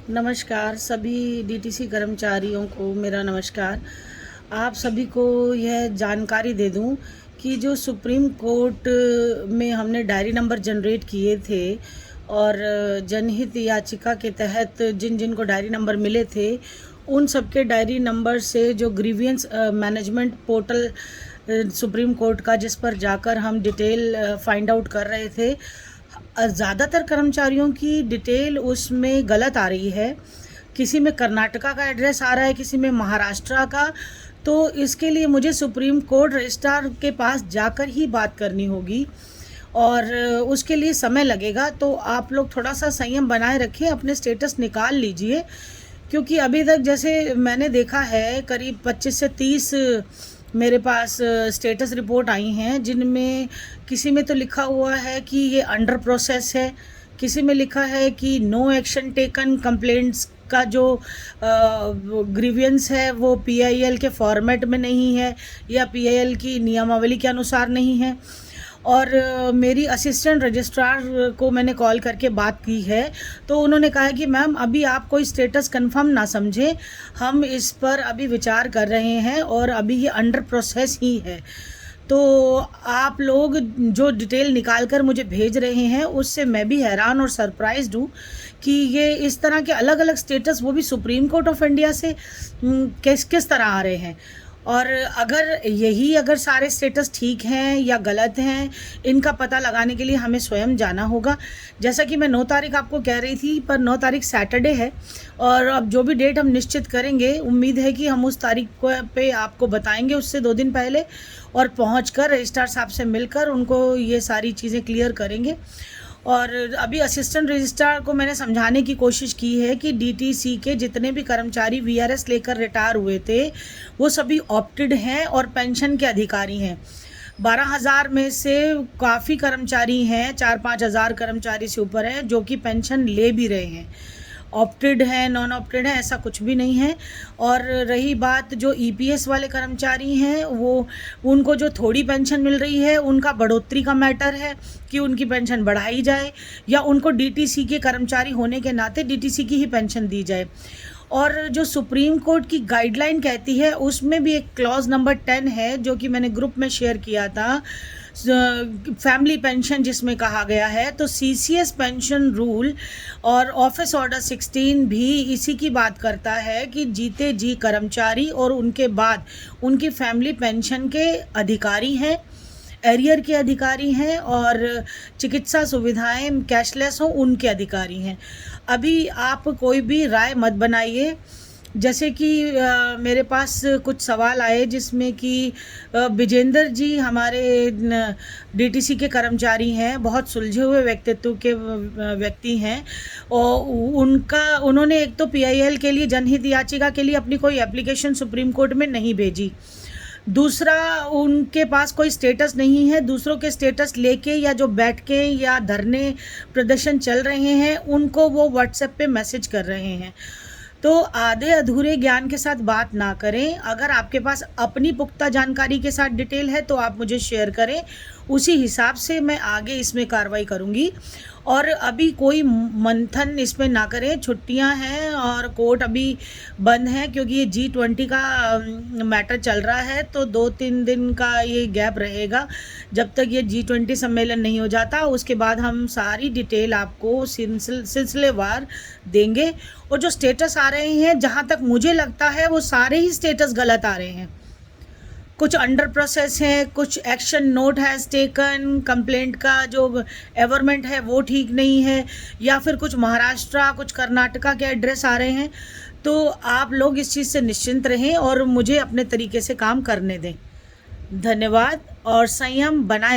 नमस्कार सभी डीटीसी कर्मचारियों को मेरा नमस्कार। आप सभी को यह जानकारी दे दूं कि जो सुप्रीम कोर्ट में हमने डायरी नंबर जनरेट किए थे और जनहित याचिका के तहत जिन जिन को डायरी नंबर मिले थे उन सबके डायरी नंबर से जो grievance management portal supreme court का, जिस पर जाकर हम डिटेल फाइंड आउट कर रहे थे, ज़्यादातर कर्मचारियों की डिटेल उसमें गलत आ रही है। किसी में कर्नाटका का एड्रेस आ रहा है, किसी में महाराष्ट्र का। तो इसके लिए मुझे सुप्रीम कोर्ट रजिस्ट्रार के पास जाकर ही बात करनी होगी और उसके लिए समय लगेगा। तो आप लोग थोड़ा सा संयम बनाए रखें, अपने स्टेटस निकाल लीजिए, क्योंकि अभी तक जैसे मैंने देखा है करीब 25 से 30 मेरे पास स्टेटस रिपोर्ट आई हैं, जिनमें किसी में तो लिखा हुआ है कि ये अंडर प्रोसेस है, किसी में लिखा है कि नो एक्शन टेकन, कंप्लेंट्स का जो ग्रीवियंस है वो पीआईएल के फॉर्मेट में नहीं है या पीआईएल की नियमावली के अनुसार नहीं है। और मेरी असिस्टेंट रजिस्ट्रार को मैंने कॉल करके बात की है, तो उन्होंने कहा कि मैम अभी आप कोई स्टेटस कंफर्म ना समझें, हम इस पर अभी विचार कर रहे हैं और अभी ये अंडर प्रोसेस ही है। तो आप लोग जो डिटेल निकाल कर मुझे भेज रहे हैं उससे मैं भी हैरान और सरप्राइज्ड हूँ कि ये इस तरह के अलग अलग स्टेटस, वो भी सुप्रीम कोर्ट ऑफ इंडिया से, किस किस तरह आ रहे हैं। और अगर सारे स्टेटस ठीक हैं या गलत हैं, इनका पता लगाने के लिए हमें स्वयं जाना होगा। जैसा कि मैं 9 तारीख आपको कह रही थी, पर 9 तारीख सैटरडे है और अब जो भी डेट हम निश्चित करेंगे, उम्मीद है कि हम उस तारीख को पे आपको बताएंगे उससे 2 दिन पहले, और पहुंचकर रजिस्ट्रार साहब से मिलकर उनको ये सारी चीज़ें क्लियर करेंगे। और अभी असिस्टेंट रजिस्ट्रार को मैंने समझाने की कोशिश की है कि डीटीसी के जितने भी कर्मचारी वीआरएस लेकर रिटायर हुए थे वो सभी ऑप्टेड हैं और पेंशन के अधिकारी हैं। 12,000 में से काफ़ी कर्मचारी हैं, 4-5 हज़ार कर्मचारी से ऊपर हैं जो कि पेंशन ले भी रहे हैं। ऑप्टेड है, नॉन ऑप्टेड है, ऐसा कुछ भी नहीं है। और रही बात जो ईपीएस वाले कर्मचारी हैं, वो उनको जो थोड़ी पेंशन मिल रही है उनका बढ़ोतरी का मैटर है कि उनकी पेंशन बढ़ाई जाए या उनको डीटीसी के कर्मचारी होने के नाते डीटीसी की ही पेंशन दी जाए। और जो सुप्रीम कोर्ट की गाइडलाइन कहती है उसमें भी एक क्लॉज नंबर 10 है जो कि मैंने ग्रुप में शेयर किया था, फैमिली पेंशन, जिसमें कहा गया है। तो सीसीएस पेंशन रूल और ऑफिस ऑर्डर 16 भी इसी की बात करता है कि जीते जी कर्मचारी और उनके बाद उनकी फैमिली पेंशन के अधिकारी हैं, एरियर के अधिकारी हैं और चिकित्सा सुविधाएं कैशलेस हो उनके अधिकारी हैं। अभी आप कोई भी राय मत बनाइए। जैसे कि मेरे पास कुछ सवाल आए जिसमें कि विजेंद्र जी हमारे डीटीसी के कर्मचारी हैं, बहुत सुलझे हुए व्यक्तित्व के व्यक्ति हैं, और उन्होंने एक तो पीआईएल के लिए जनहित याचिका के लिए अपनी कोई एप्लीकेशन सुप्रीम कोर्ट में नहीं भेजी, दूसरा उनके पास कोई स्टेटस नहीं है, दूसरों के स्टेटस लेके या जो बैठ के या धरने प्रदर्शन चल रहे हैं उनको वो व्हाट्सएप पे मैसेज कर रहे हैं। तो आधे अधूरे ज्ञान के साथ बात ना करें। अगर आपके पास अपनी पुख्ता जानकारी के साथ डिटेल है तो आप मुझे शेयर करें, उसी हिसाब से मैं आगे इसमें कार्रवाई करूंगी। और अभी कोई मंथन इसमें ना करें, छुट्टियां हैं और कोर्ट अभी बंद है क्योंकि ये G20 का मैटर चल रहा है। तो 2-3 दिन का ये गैप रहेगा जब तक ये G20 सम्मेलन नहीं हो जाता। उसके बाद हम सारी डिटेल आपको सिलसिलेवार देंगे। और जो स्टेटस आ रहे हैं, जहाँ तक मुझे लगता है वो सारे ही स्टेटस गलत आ रहे हैं। कुछ अंडर प्रोसेस है, कुछ action note has taken, complaint का जो एवरमेंट है वो ठीक नहीं है, या फिर कुछ महाराष्ट्र कुछ कर्नाटका के एड्रेस आ रहे हैं। तो आप लोग इस चीज़ से निश्चिंत रहें और मुझे अपने तरीके से काम करने दें। धन्यवाद और संयम बनाए